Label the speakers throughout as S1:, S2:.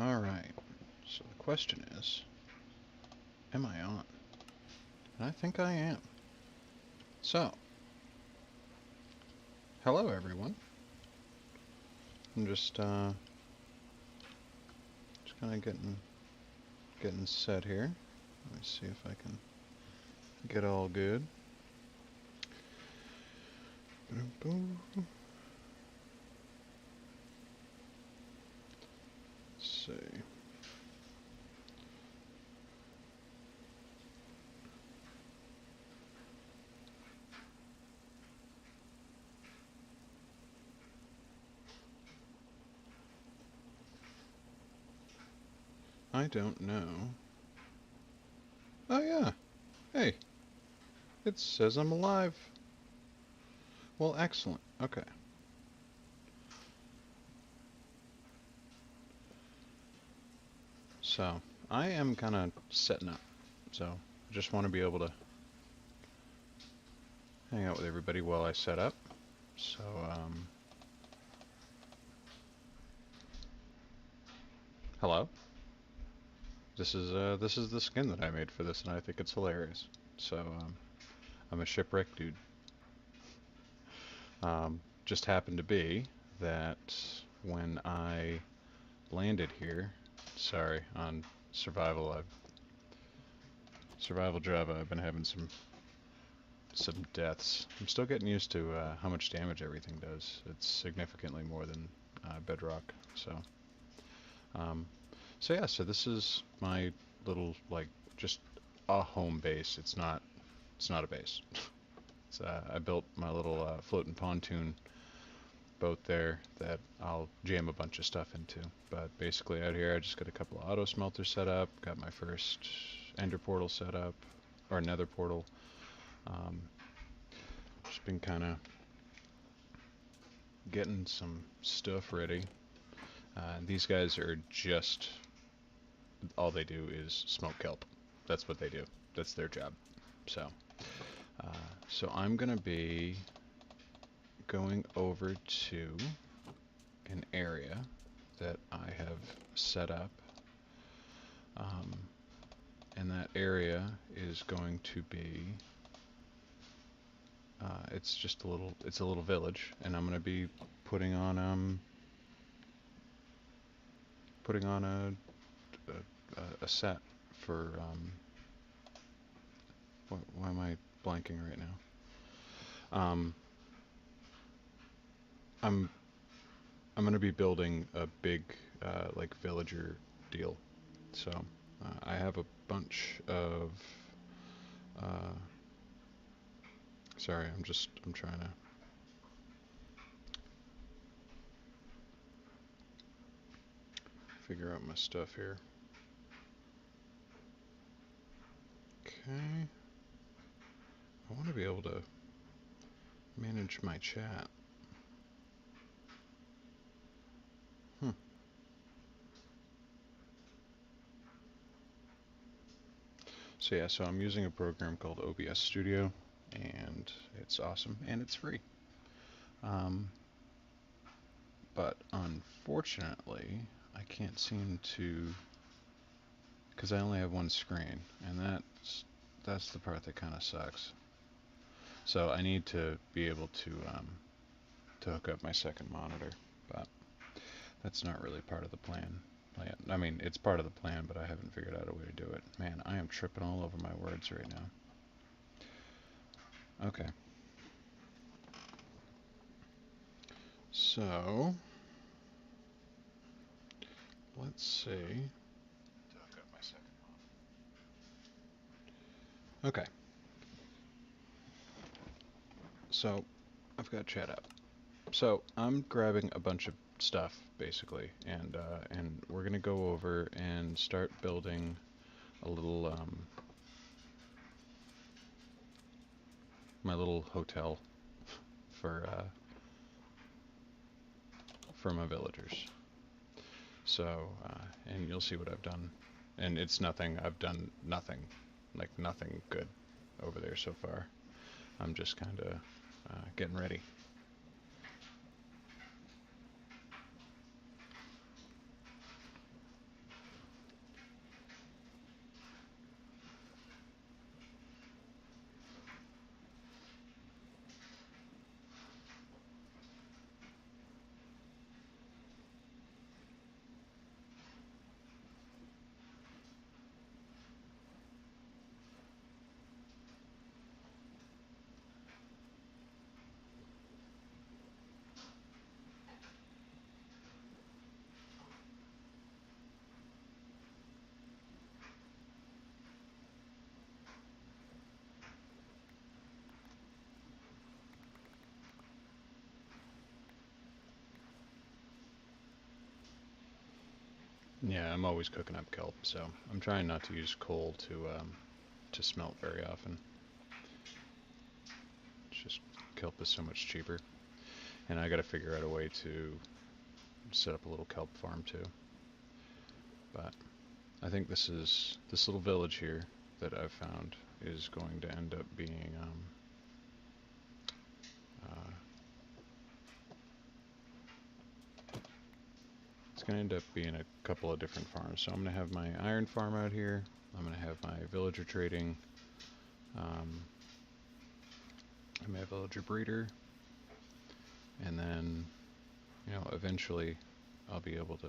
S1: All right. So the question is, am I on? And I think I am. So, hello everyone. I'm just kind of getting set here. Let me see if I can get all good. Let's see. I don't know. Oh yeah. Hey, it says I'm alive. Well, excellent. Okay. So, I am kind of setting up. So, I just want to be able to hang out with everybody while I set up. So, hello. This is the skin that I made for this, and I think it's hilarious. So, I'm a shipwreck dude. Just happened to be that when I landed here, sorry, on survival, survival Java, I've been having some deaths. I'm still getting used to how much damage everything does. It's significantly more than Bedrock. Um, so yeah, so this is my little like just a home base. It's not a base. It's, I built my little floating pontoon boat there that I'll jam a bunch of stuff into. But basically out here I just got a couple of auto smelters set up, got my first ender portal set up, or nether portal. Um, just been kind of getting some stuff ready. These guys are just, all they do is smoke kelp. That's what they do. That's their job. So, uh, so I'm gonna be going over to an area that I have set up, um, and that area is going to be it's just it's a little village, and I'm going to be putting on putting on a set for why am I blanking right now? I'm I'm going to be building a big like villager deal. So I have a bunch of uh, sorry, I'm trying to figure out my stuff here. Okay. I want to be able to manage my chat. Hmm. So yeah, so I'm using a program called OBS Studio, and it's awesome, and it's free. Um, but unfortunately, I can't seem to, because I only have one screen, and that's the part that kind of sucks. So I need to be able to hook up my second monitor, but that's not really part of the plan. I mean, it's part of the plan, but I haven't figured out a way to do it. Man, I am tripping all over my words right now. Okay. So, let's see. Okay. So, I've got chat up. So, I'm grabbing a bunch of stuff basically, and we're gonna go over and start building a little my little hotel for my villagers. So, and you'll see what I've done. And it's nothing. I've done nothing, like nothing good over there so far. I'm just kind of getting ready. Yeah, I'm always cooking up kelp, so I'm trying not to use coal to smelt very often. It's just kelp is so much cheaper, and I got to figure out a way to set up a little kelp farm too. But I think this little village here that I've found is going to end up being uh, it's going to end up being a couple of different farms. So I'm going to have my iron farm out here. I'm going to have my villager trading, um, and my villager breeder, and then eventually I'll be able to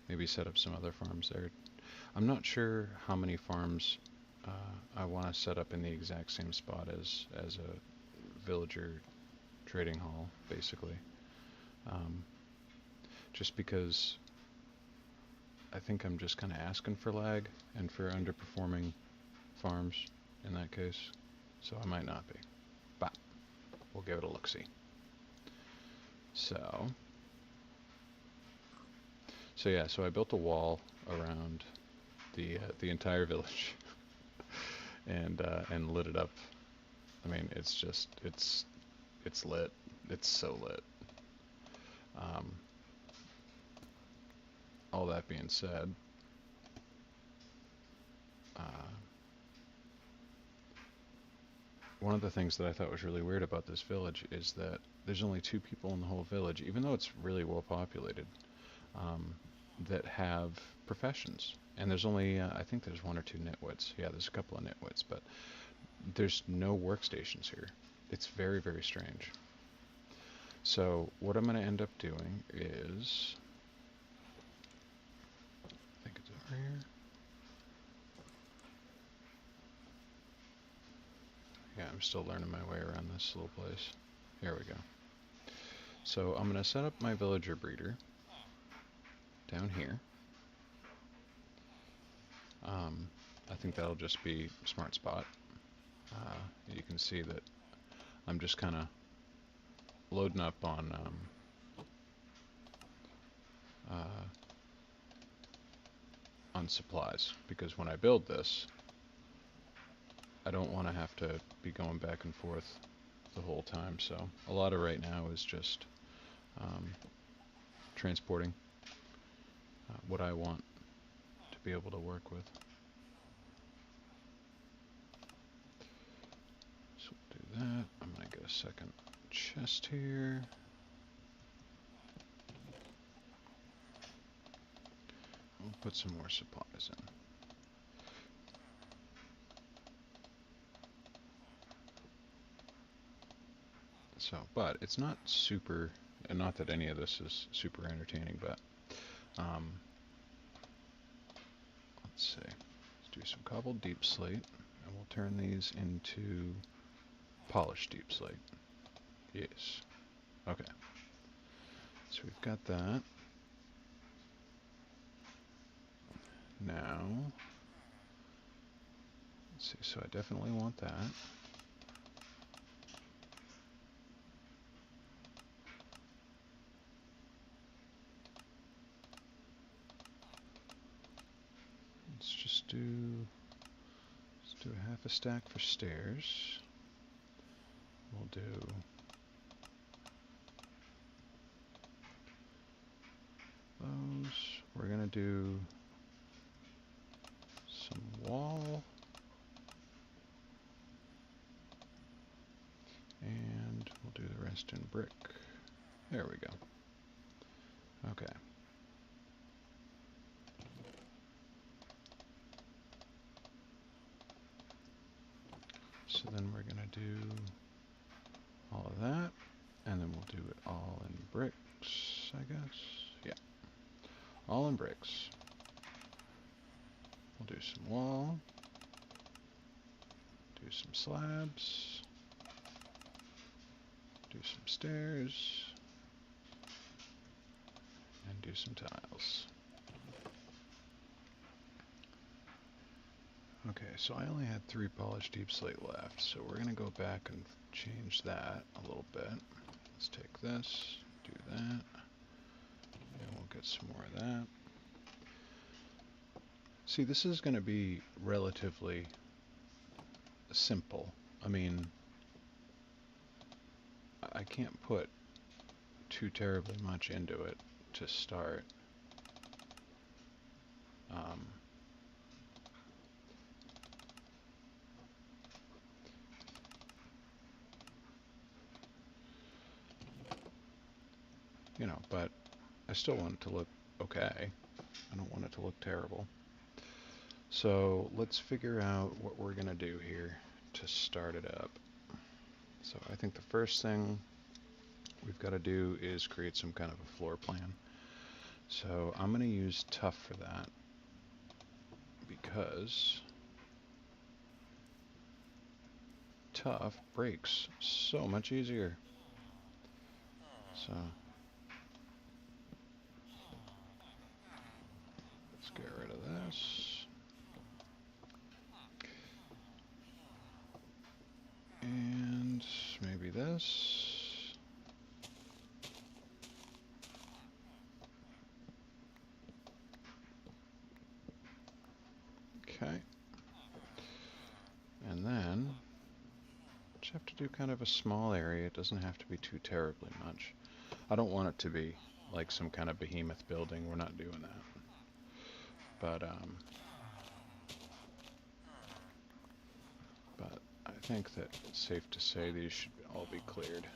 S1: maybe set up some other farms there. I'm not sure how many farms I want to set up in the exact same spot as a villager trading hall, basically. Um, just because I think I'm just kind of asking for lag and for underperforming farms in that case. So I might not be, but we'll give it a look-see. So yeah, so I built a wall around the entire village and lit it up. I mean, it's lit. It's so lit. Um, all that being said, uh, one of the things that I thought was really weird about this village is that there's only 2 people in the whole village, even though it's really well populated, um, that have professions. And there's only, I think there's 1 or 2 nitwits. Yeah, there's a couple of nitwits, but there's no workstations here. It's very, very strange. So what I'm going to end up doing is, I think it's over here. Yeah, I'm still learning my way around this little place. Here we go. So I'm going to set up my villager breeder down here. I think that'll just be a smart spot. You can see that I'm just kind of loading up uh, on supplies, because when I build this, I don't want to have to be going back and forth the whole time. So a lot of right now is just um, transporting what I want to be able to work with. So we'll do that. I'm going to get a second chest here. We'll put some more supplies in. So, but it's not super, and not that any of this is super entertaining, but let's see. Let's do some cobbled deep slate, and we'll turn these into polished deep slate. Yes. Okay. So we've got that. Now, let's see. So I definitely want that. Let's do a half a stack for stairs. We'll do those. We're gonna do some wall. just in brick. There we go. Okay. So then we're going to do all of that, and then we'll do it all in bricks, I guess. Yeah, all in bricks. We'll do some wall, do some slabs, do some stairs, and do some tiles. Okay, so I only had 3 polished deep slate left, so we're going to go back and change that a little bit. Let's take this, do that, and we'll get some more of that. See, this is going to be relatively simple. I mean, I can't put too terribly much into it to start. You know, but I still want it to look okay. I don't want it to look terrible. So let's figure out what we're going to do here to start it up. So I think the first thing we've got to do is create some kind of a floor plan. So I'm going to use tough for that because tough breaks so much easier. So let's get rid of this. And maybe this. Okay. And then just have to do kind of a small area. It doesn't have to be too terribly much. I don't want it to be like some kind of behemoth building. We're not doing that. But I think that it's safe to say these should all be cleared.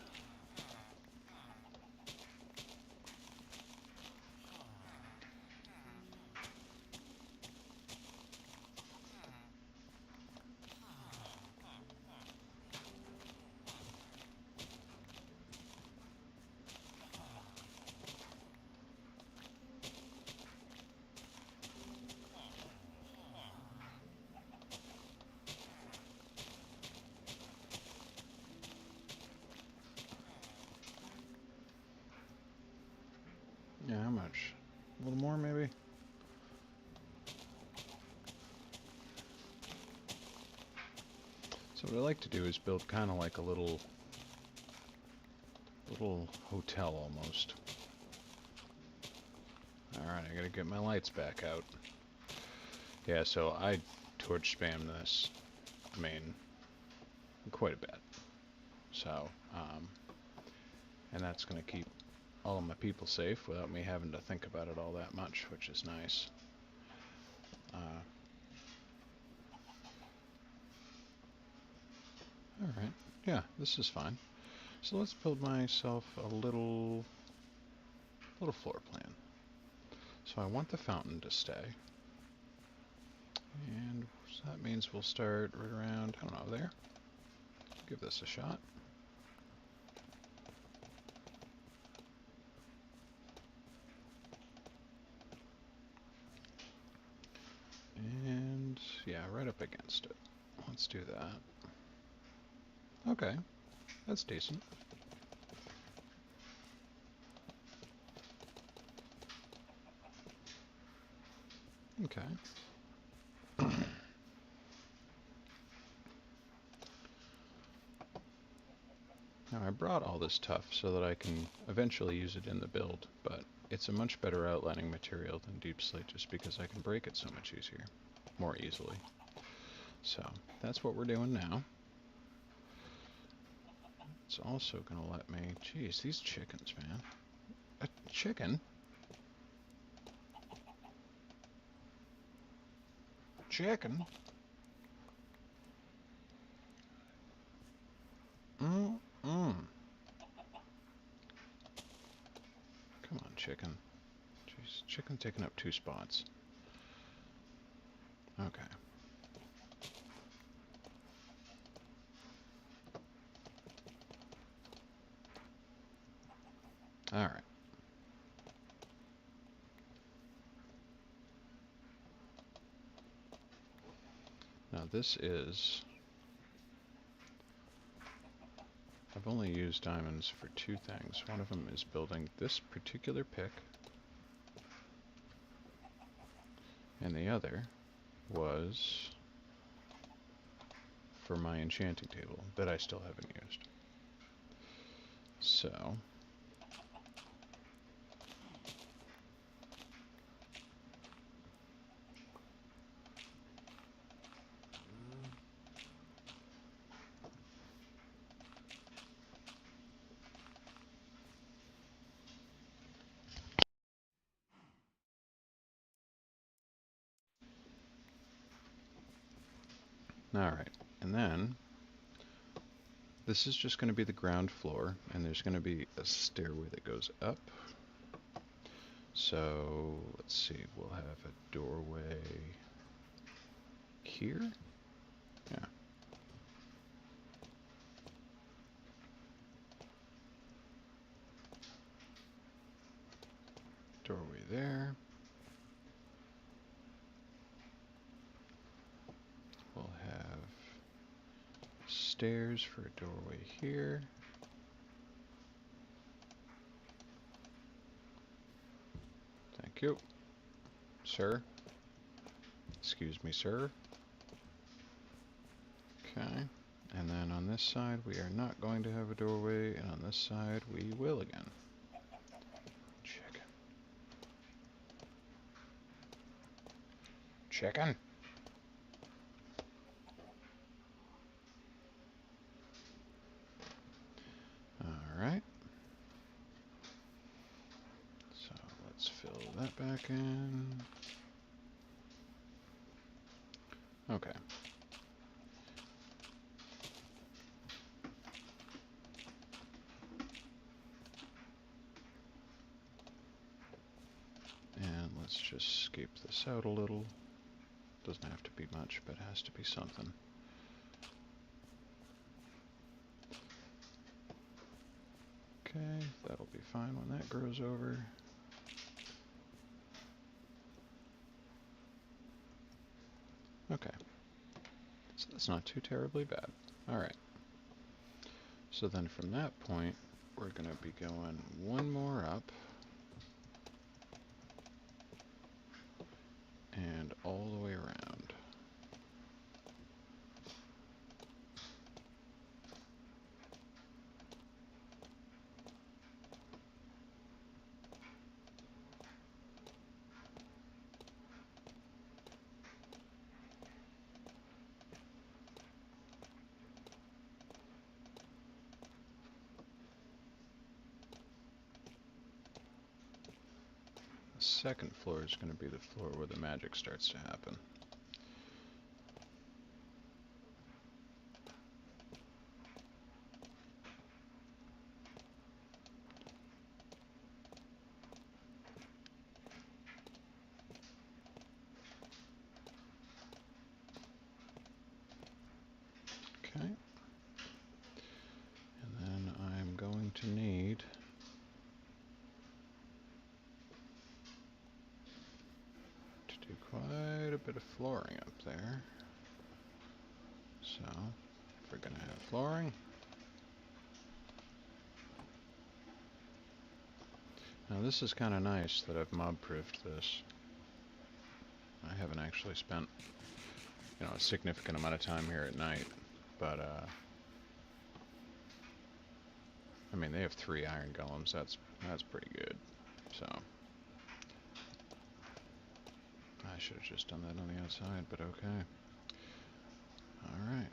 S1: Yeah, how much? A little more, maybe? So what I like to do is build kind of like a little hotel almost. Alright, I gotta get my lights back out. Yeah, so I torch spam this, I mean, quite a bit. So, and that's gonna keep all of my people safe without me having to think about it all that much, which is nice. Alright, yeah, this is fine. So let's build myself a little floor plan. So I want the fountain to stay. And so that means we'll start right around, I don't know, there. Give this a shot. And yeah, right up against it. Let's do that. Okay, that's decent. Okay. Now I brought all this tuff so that I can eventually use it in the build, but it's a much better outlining material than deep slate just because I can break it so much easier, more easily. So that's what we're doing now. It's also gonna let me, geez, these chickens, man. A chicken? Chicken? Mm-mm. Come on, chicken. Jeez, chicken taking up 2 spots. Okay. Alright. Now this is... I've only used diamonds for 2 things. One of them is building this particular pick, and the other was for my enchanting table that I still haven't used. So... Alright, and then this is just going to be the ground floor, and there's going to be a stairway that goes up. So, let's see, we'll have a doorway here? Yeah. Doorway there. We'll have stairs for a doorway here. Thank you. Sir. Excuse me, sir. Okay. And then on this side, we are not going to have a doorway, and on this side, we will again. Chicken. Chicken. Alright. So let's fill that back in. Okay. And let's just scape this out a little. Doesn't have to be much, but it has to be something. Okay, that'll be fine when that grows over. Okay. So that's not too terribly bad. Alright. So then from that point, we're going to be going one more up. And all the way around. The second floor is going to be the floor where the magic starts to happen. Okay. And then I'm going to need to do quite a bit of flooring up there. So, if we're going to have flooring. Now this is kind of nice that I've mob-proofed this. I haven't actually spent, a significant amount of time here at night, but I mean, they have 3 iron golems. That's pretty good. So I should have just done that on the outside, but okay. All right.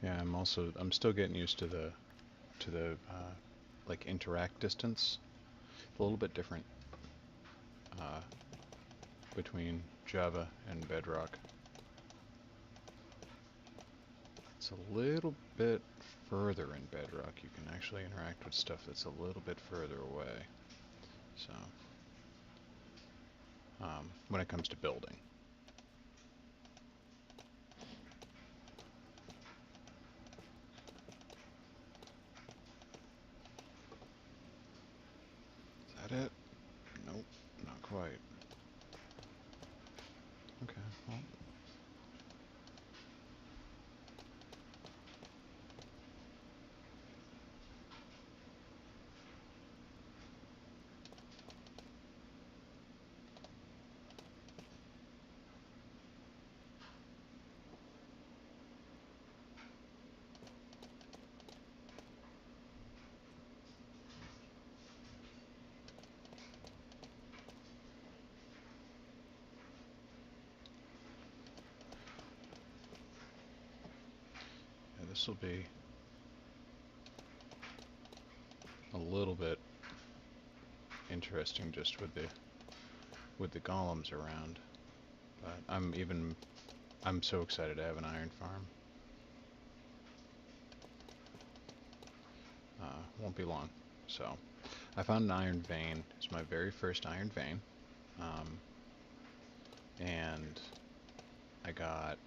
S1: Yeah, I'm still getting used to the like interact distance. A little bit different uh, between Java and Bedrock. It's a little bit further in Bedrock. You can actually interact with stuff that's a little bit further away. So, when it comes to building. Is that it? Nope, not quite. Okay, well. Yeah, this will be a little bit interesting just with the golems around. But I'm so excited to have an iron farm. Won't be long. So I found an iron vein. It's my very first iron vein. Um, and I got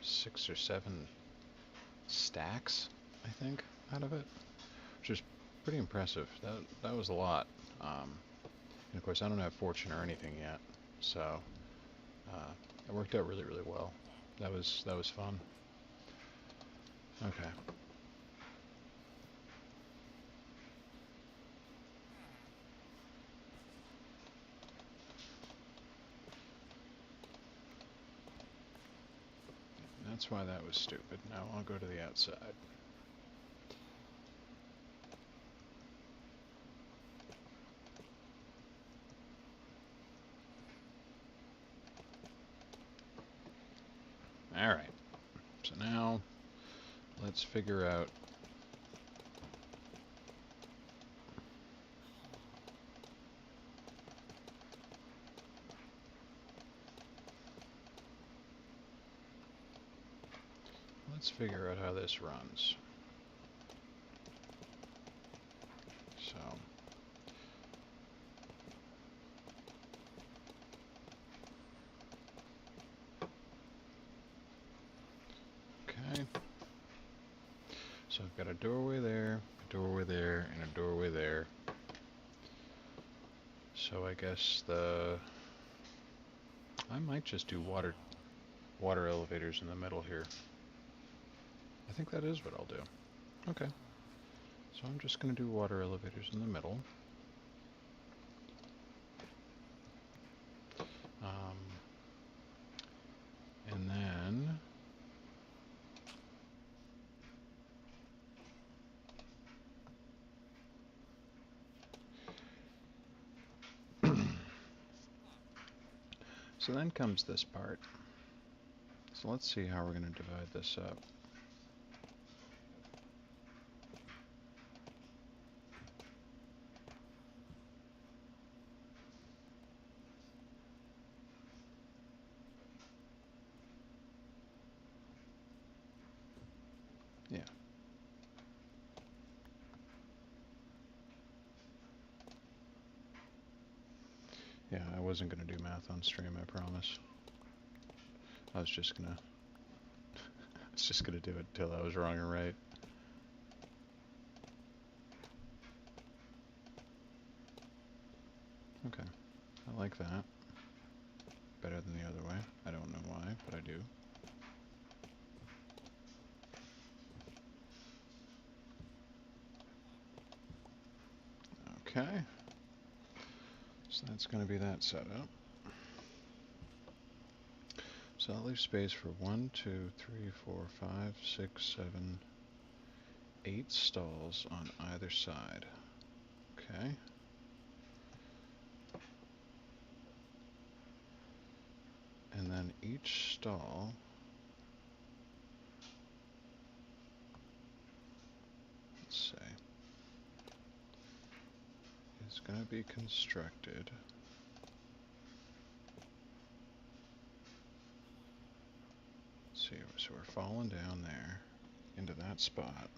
S1: 6 or 7 stacks, I think, out of it, which is pretty impressive. That was a lot. And of course, I don't have fortune or anything yet, so it worked out really, really well. That was fun. Okay. That's why that was stupid. Now I'll go to the outside. Alright. So now let's figure out how this runs. So okay. So I've got a doorway there, a doorway there, and a doorway there. So I guess I might just do water elevators in the middle here. I think that is what I'll do. Okay. So I'm just going to do water elevators in the middle. And then so then comes this part. So let's see how we're going to divide this up. Yeah. Yeah, I wasn't going to do math on stream, I promise. I was just going to do it until I was wrong or right. Okay. I like that. Better than the other way. I don't know why, but I do. Okay. So that's going to be that setup. So I'll leave space for 1, 2, 3, 4, 5, 6, 7, 8 stalls on either side. Okay. And then each stall gonna be constructed. Let's see, so we're falling down there into that spot.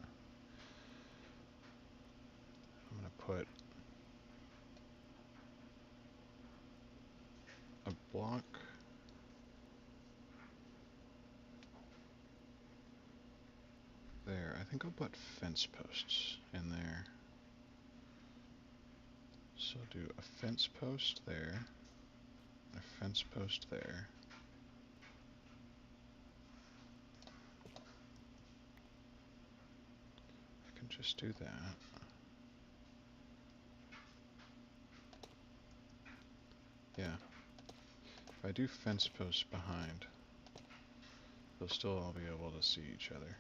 S1: I'm gonna put a block there. I think I'll put fence posts in there. So I'll do a fence post there, a fence post there. I can just do that. Yeah. If I do fence posts behind, they'll still all be able to see each other.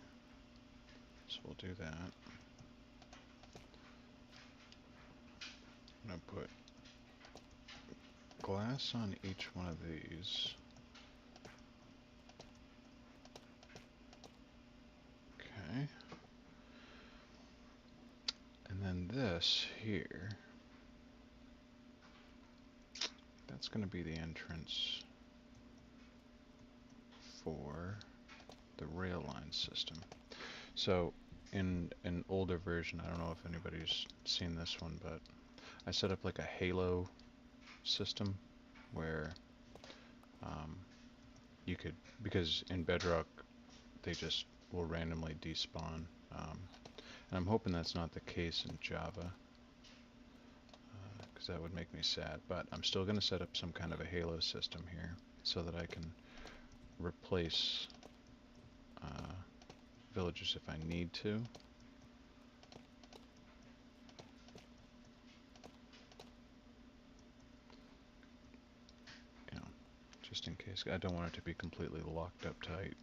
S1: So we'll do that. I'm gonna put glass on each one of these. Okay. And then this here, that's gonna be the entrance for the rail line system. So in an older version, I don't know if anybody's seen this one, but I set up like a halo system where you could, because in Bedrock they just will randomly despawn, and I'm hoping that's not the case in Java, because that would make me sad, but I'm still going to set up some kind of a halo system here so that I can replace villagers if I need to. You know, just in case. I don't want it to be completely locked up tight.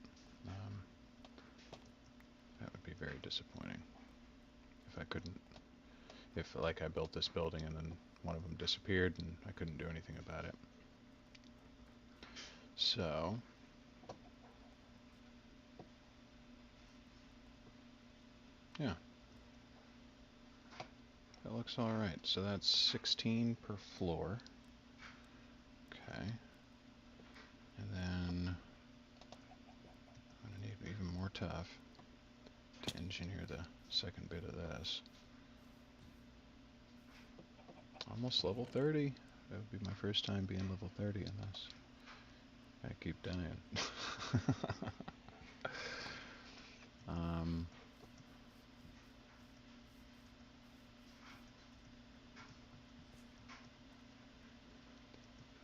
S1: That would be very disappointing if I couldn't, if like I built this building and then one of them disappeared and I couldn't do anything about it. So yeah, that looks all right. So that's 16 per floor. Okay. And then I'm gonna need even more tough to engineer the second bit of this. Almost level 30. That would be my first time being level 30 in this. I keep dying.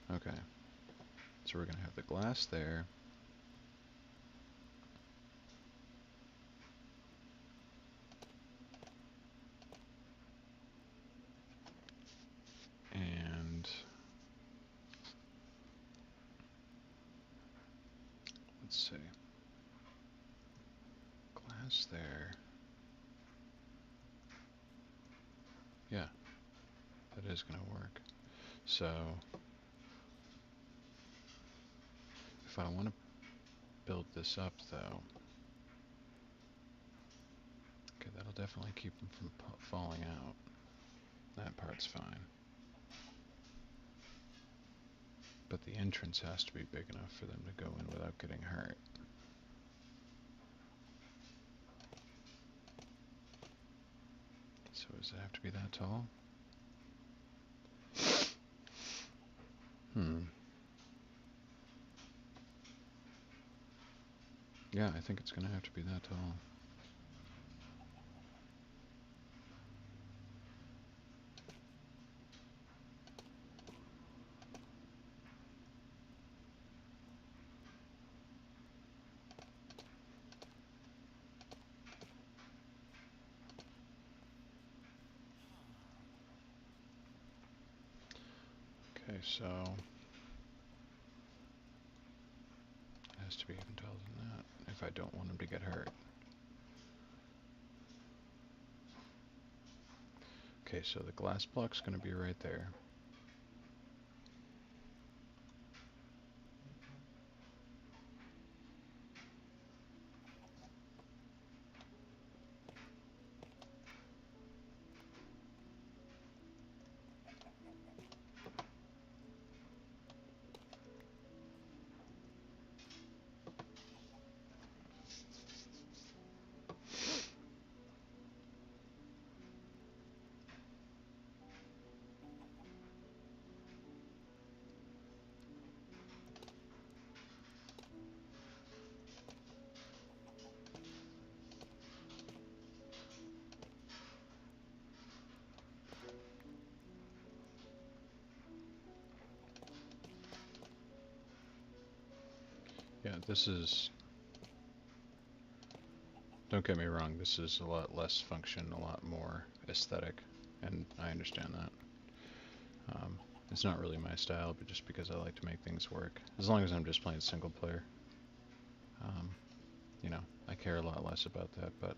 S1: Okay. So we're gonna have the glass there. And let's see. Glass there. Yeah, that is gonna work. So if I want to build this up though, okay, that'll definitely keep them from falling out. That part's fine. But the entrance has to be big enough for them to go in without getting hurt. So does it have to be that tall? Yeah, I think it's gonna have to be that tall. Okay, so it has to be even taller than that if I don't want them to get hurt. Okay, so the glass block's gonna be right there. Yeah, this is, don't get me wrong, this is a lot less function, a lot more aesthetic, and I understand that. It's not really my style, but just because I like to make things work. As long as I'm just playing single player, um, you know, I care a lot less about that, but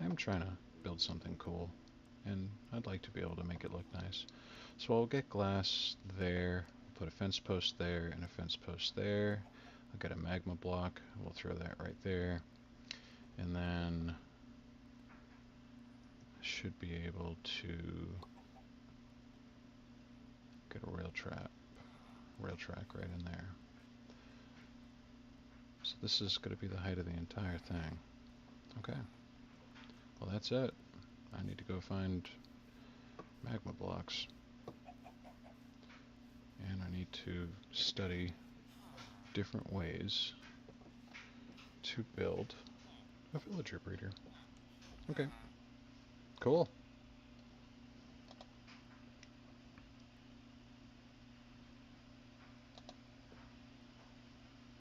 S1: I'm trying to build something cool, and I'd like to be able to make it look nice. So I'll get glass there, I'll put a fence post there, and a fence post there. I'll get a magma block, we'll throw that right there, and then I should be able to get a rail track right in there. So this is going to be the height of the entire thing. Okay, well that's it. I need to go find magma blocks, and I need to study different ways to build a villager breeder. Okay, cool.